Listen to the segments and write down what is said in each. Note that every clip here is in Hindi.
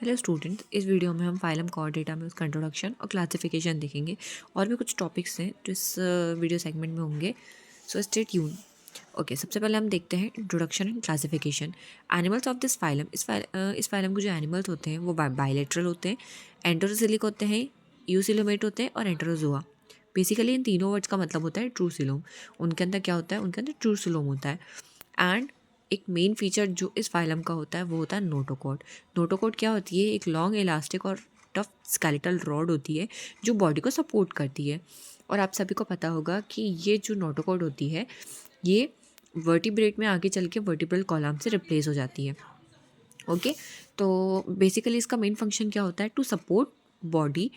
हेलो स्टूडेंट, इस वीडियो में हम फाइलम कॉर्डेटा में उसका इंट्रोडक्शन और क्लासिफिकेशन देखेंगे। और भी कुछ टॉपिक्स हैं जो इस वीडियो सेगमेंट में होंगे, सो स्टे ट्यून। ओके, सबसे पहले हम देखते हैं introduction and classification. Animals of this phylum, इस फाइलम के जो एनिमल्स होते हैं वो बायलेटरल होते हैं, एंटरोसिलिक होते हैं, यूसिलोमेट होते हैं और एंटरोजोआ। बेसिकली इन तीनों वर्ड्स का मतलब होता है ट्रूसिलोम। उनके अंदर क्या होता है? उनके अंदर ट्रूसिलोम होता है। एंड एक मेन फीचर जो इस फाइलम का होता है वो होता है नोटोकॉड। नोटोकॉड क्या होती है? एक लॉन्ग इलास्टिक और टफ स्केलेटल रॉड होती है जो बॉडी को सपोर्ट करती है। और आप सभी को पता होगा कि ये जो नोटोकॉड होती है ये वर्टिब्रेट में आगे चल के वर्टिब्रल कॉलम से रिप्लेस हो जाती है। ओके, तो बेसिकली इसका मेन फंक्शन क्या होता है? To support body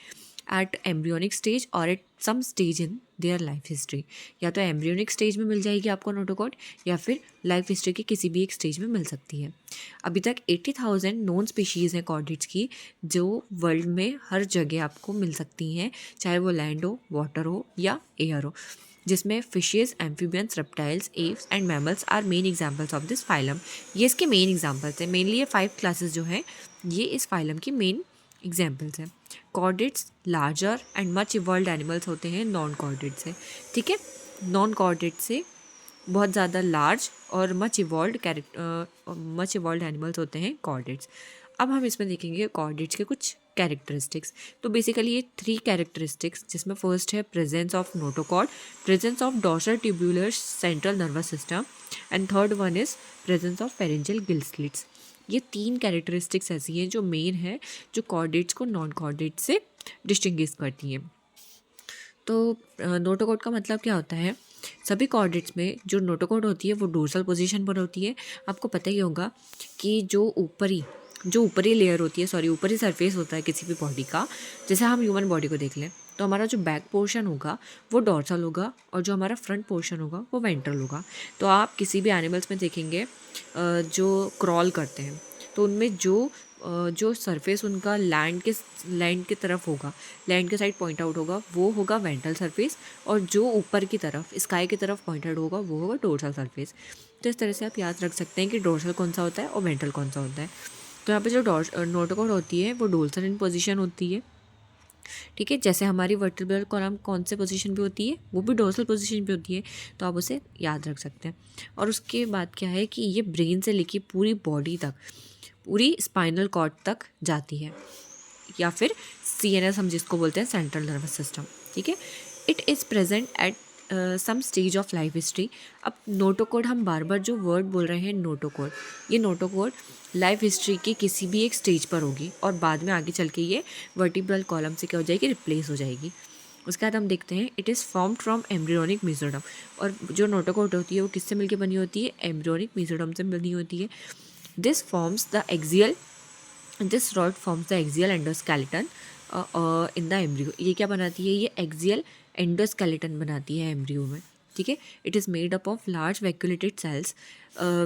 at embryonic stage और at some stage in their life history. या तो एम्ब्रियोनिक स्टेज में मिल जाएगी आपको नोटोकॉड, या फिर लाइफ हिस्ट्री के किसी भी एक स्टेज में मिल सकती है। अभी तक 80,000 नोन स्पीशीज़ हैं कॉर्डेट्स की, जो वर्ल्ड में हर जगह आपको मिल सकती हैं, चाहे वो लैंड हो, वाटर हो या एयर हो, जिसमें fishes, amphibians, reptiles, aves and mammals are main examples of this phylum. ये इसके मेन एग्जाम्पल्स हैं। मेनली ये 5 क्लासेस जो हैं ये इस फाइलम की मेन एग्जाम्पल्स हैं। Chordates larger and much evolve animals होते हैं नॉन कॉर्डेट से। ठीक है, नॉन कॉर्डेट से बहुत ज़्यादा लार्ज और मच इवॉल्व एनिमल्स होते हैं कॉर्डेट्स। अब हम इसमें देखेंगे कॉर्डेट्स के कुछ कैरेक्टरिस्टिक्स। तो बेसिकली ये 3 कैरेक्टरिस्टिक्स, जिसमें फर्स्ट है presence of notochord, presence of dorsal tubular central nervous system, and third one is presence of pharyngeal gill slits. ये 3 कैरेक्टरिस्टिक्स ऐसी हैं जो मेन है, जो कॉर्डेट्स को नॉन कॉर्डेट्स से डिस्टिंग्विश करती हैं। तो नोटोकॉर्ड का मतलब क्या होता है? सभी कॉर्डेट्स में जो नोटोकॉर्ड होती है वो डोर्सल पोजीशन पर होती है। आपको पता ही होगा कि जो ऊपरी लेयर होती है, सॉरी ऊपरी सरफेस होता है किसी भी बॉडी का, जैसे हम ह्यूमन बॉडी को देख लें तो हमारा जो बैक पोर्शन होगा वो डोर्सल होगा और जो हमारा फ्रंट पोर्शन होगा वो वेंट्रल होगा। तो आप किसी भी एनिमल्स में देखेंगे जो क्रॉल करते हैं तो उनमें जो सरफेस उनका लैंड की तरफ होगा, लैंड के साइड पॉइंट आउट होगा, वो होगा वेंट्रल सरफेस, और जो ऊपर की तरफ स्काई की तरफ पॉइंटेड होगा वो होगा डोर्सल सरफेस। तो इस तरह से आप याद रख सकते हैं कि डोर्सल कौन सा होता है और वेंट्रल कौन सा होता है। तो यहाँ पे जो नोटोकॉर्ड होती है वो डोर्सल इन पोजीशन होती है। ठीक है, जैसे हमारी वर्टिब्रल कॉलम कौन से पोजीशन पे होती है, वो भी डोर्सल पोजीशन पे होती है, तो आप उसे याद रख सकते हैं। और उसके बाद क्या है कि ये ब्रेन से लेके पूरी बॉडी तक, पूरी स्पाइनल कॉर्ड तक जाती है, या फिर CNS हम जिसको बोलते हैं, सेंट्रल नर्वस सिस्टम। ठीक है, it is present at some stage of life history. अब नोटोकॉर्ड, हम बार बार जो वर्ड बोल रहे हैं नोटोकॉर्ड, ये नोटोकॉर्ड लाइफ हिस्ट्री के किसी भी एक स्टेज पर होगी और बाद में आगे चल के ये वर्टिब्रल कॉलम से क्या हो जाएगी? रिप्लेस हो जाएगी। उसके बाद हम देखते हैं it is formed from embryonic mesoderm. और जो नोटोकॉर्ड होती है वो किससे मिलकर बनी होती है? एम्ब्रियोनिक मेसोडर्म से बनी होती है। This forms the axial this rod forms the axial endoskeleton in the embryo. ये क्या बनाती है? ये एक्सियल एंडोस्केलेटन बनाती है एम्ब्रियो में। ठीक है, it is made up of large vacuolated cells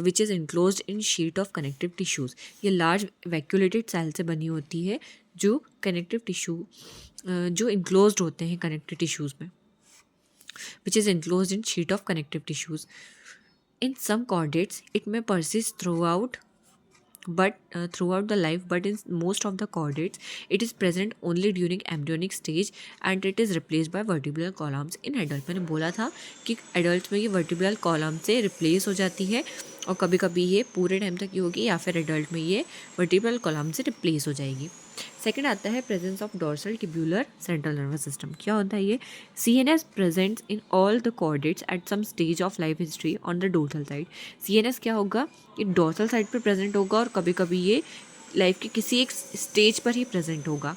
which is enclosed in sheet of connective tissues. ये लार्ज वैक्यूलेटेड सेल से बनी होती है जो कनेक्टिव टिश्यू जो इनक्लोज्ड होते हैं कनेक्टिव टिश्यूज़ में, which is enclosed in sheet of connective tissues. In some chordates, it may persist throughout the life, but in most of the chordates, it is present only during embryonic stage and it is replaced by vertebral columns in adult। मैंने बोला था कि adult में ये vertebral column से replace हो जाती है और कभी कभी ये पूरे टाइम तक ये होगी, या फिर adult में ये vertebral column से replace हो जाएगी। सेकेंड आता है presence of dorsal tubular central nervous system. क्या होता है ये? CNS presents in all the chordates at some stage of life history on the dorsal side. CNS क्या होगा? ये डोर्सल साइड पर प्रेजेंट होगा और कभी कभी ये लाइफ के किसी एक स्टेज पर ही प्रेजेंट होगा।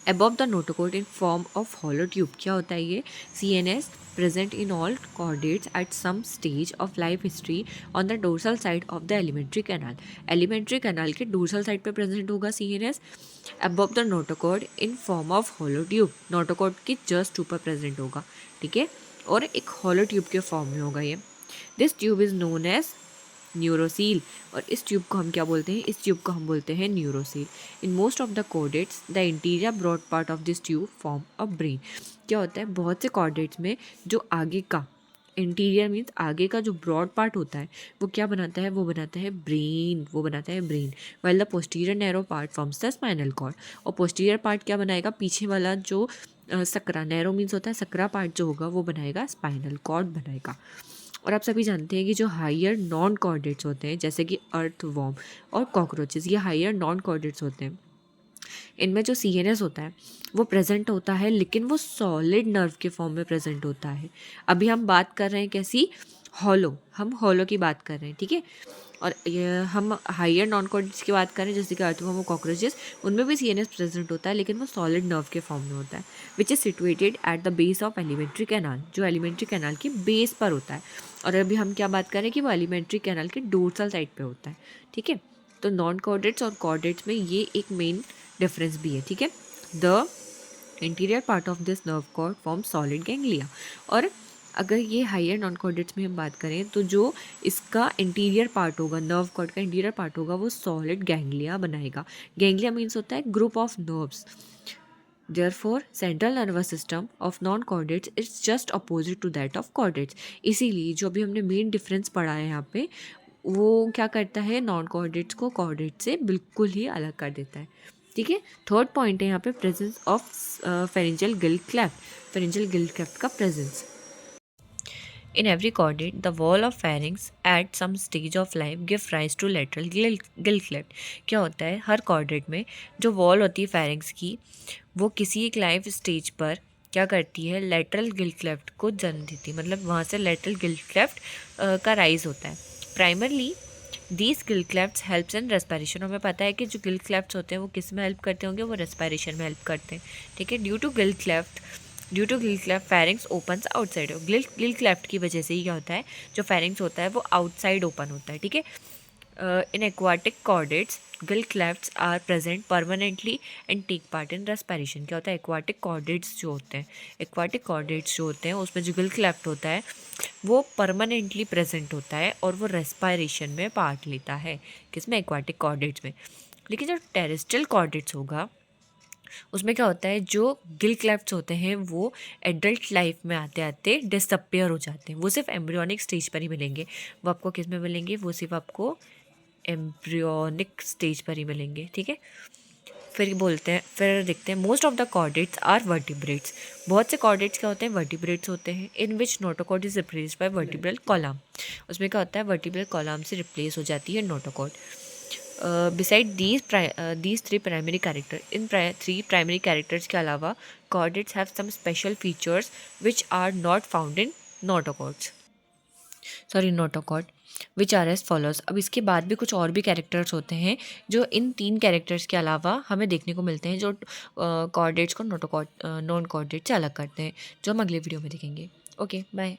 above the notochord in form of hollow tube। क्या होता है ये? CNS present in all chordates at some stage of life history on the dorsal side of the alimentary canal। alimentary canal के dorsal side पे present होगा CNS above the notochord in form of hollow tube। notochord के just ऊपर present होगा। ठीक है, और एक hollow tube के फॉर्म में होगा ये। This tube is known as neurocoel. और इस ट्यूब को हम क्या बोलते हैं? इस ट्यूब को हम बोलते हैं neurocoel. In most of the chordates the interior broad part of this tube form a brain. क्या होता है? बहुत से कॉर्डेट्स में जो आगे का इंटीरियर मीन्स आगे का जो ब्रॉड पार्ट होता है वो क्या बनाता है, वो बनाता है brain, while the posterior narrow part forms the spinal cord. और पोस्टीरियर पार्ट क्या बनाएगा, पीछे वाला जो सकरा, नैरो मीन्स होता है सकरा पार्ट जो होगा वो बनाएगा स्पाइनल कॉर्ड बनाएगा। और आप सभी जानते हैं कि जो हायर नॉन कॉर्डेट्स होते हैं जैसे कि अर्थवॉर्म और कॉकरोचेस, ये हायर नॉन कॉर्डेट्स होते हैं। इनमें जो CNS होता है वो प्रेजेंट होता है, लेकिन वो सॉलिड नर्व के फॉर्म में प्रेजेंट होता है। अभी हम बात कर रहे हैं कैसी, हॉलो, हम हॉलो की बात कर रहे हैं, ठीक है। और ये हम हायर नॉन कॉर्डेट्स की बात करें जैसे कि अर्थवॉर्म और कॉकरोचेस, उनमें भी CNS प्रेजेंट होता है, लेकिन वो सॉलिड नर्व के फॉर्म में होता है, which is situated at the base of alimentary canal, जो एलिमेंट्री कैनाल की बेस पर होता है। और अभी हम क्या बात करें कि वो एलिमेंट्री कैनाल के डोर्सल साइड पे होता है, ठीक है। तो नॉन कॉर्डेट्स और कॉर्डेट्स में ये एक मेन डिफरेंस भी है, ठीक है। The interior part of this nerve cord form solid ganglia. और अगर ये हायर नॉन कॉर्डेट्स में हम बात करें तो जो इसका इंटीरियर पार्ट होगा, नर्व कॉर्ड का इंटीरियर पार्ट होगा, वो सॉलिड गैंग्लिया बनाएगा। गैंग्लिया मीन्स होता है group of nerves. Therefore, central nervous system of non-chordates is just opposite to that of chordates। इसीलिए जो अभी हमने मेन डिफरेंस पढ़ा है यहाँ पे, वो क्या करता है, नॉन कॉर्डेट्स को कॉर्डेट से बिल्कुल ही अलग कर देता है, ठीक है। थर्ड पॉइंट है यहाँ पे presence of pharyngeal Gill cleft, pharyngeal Gill cleft का presence. In every chordate, the wall of pharynx at some stage of life give rise to lateral gill cleft। क्या होता है, हर chordate में जो wall होती है pharynx की, वो किसी एक लाइफ स्टेज पर क्या करती है, लेटरल गिल क्लेफ्ट को जन्म देती है, मतलब वहाँ से लेटरल गिल क्लेफ्ट का राइज होता है। Primarily these Gill क्लेफ्ट्स helps in respiration. हमें पता है कि जो गिल क्लेफ्ट्स होते हैं वो किस में हेल्प करते होंगे, वो रेस्पिरेशन में हेल्प करते हैं, ठीक है। Due to gill cleft pharynges opens outside. Gill cleft की वजह से ही क्या होता है, जो फेरिंग्स होता है वो आउटसाइड ओपन होता है, ठीक है। In aquatic chordates gill clefts are present permanently and take part in respiration. क्या होता है, एक्वाटिक कॉर्डेट्स जो होते हैं उसमें जो गिल क्लेफ्ट होता है वो परमानेंटली प्रेजेंट होता है और वो रेस्पिरेशन में पार्ट लेता है, किसमें, एक्वाटिक कॉर्डेट्स में। लेकिन जो टेरेस्ट्रियल कॉर्डेट्स होगा उसमें क्या होता है, जो गिल क्लेफ्ट्स होते हैं वो एडल्ट लाइफ में आते आते डिसअपियर हो जाते हैं, वो सिर्फ एम्ब्रियोनिक स्टेज पर ही मिलेंगे। वो आपको किस में मिलेंगे, वो सिर्फ आपको एम्ब्रियोनिक स्टेज पर ही मिलेंगे, ठीक है। फिर देखते हैं most of the chordates are vertebrates. बहुत से कॉर्डेट्स क्या होते हैं, वर्टिब्रेट्स होते हैं, in which notochord is replace by vertebral column. उसमें क्या होता है, वर्टिब्रल कॉलम से रिप्लेस हो जाती है notochord. Beside these three primary character, इन थ्री प्राइमरी कैरेक्टर्स के अलावा chordates have some special features which are not found in notochord which are as follows. अब इसके बाद भी कुछ और भी कैरेक्टर्स होते हैं जो इन 3 कैरेक्टर्स के अलावा हमें देखने को मिलते हैं, जो कॉर्डेट्स को नॉन कॉर्डेट से अलग करते हैं, जो हम अगले वीडियो में देखेंगे। Okay, bye.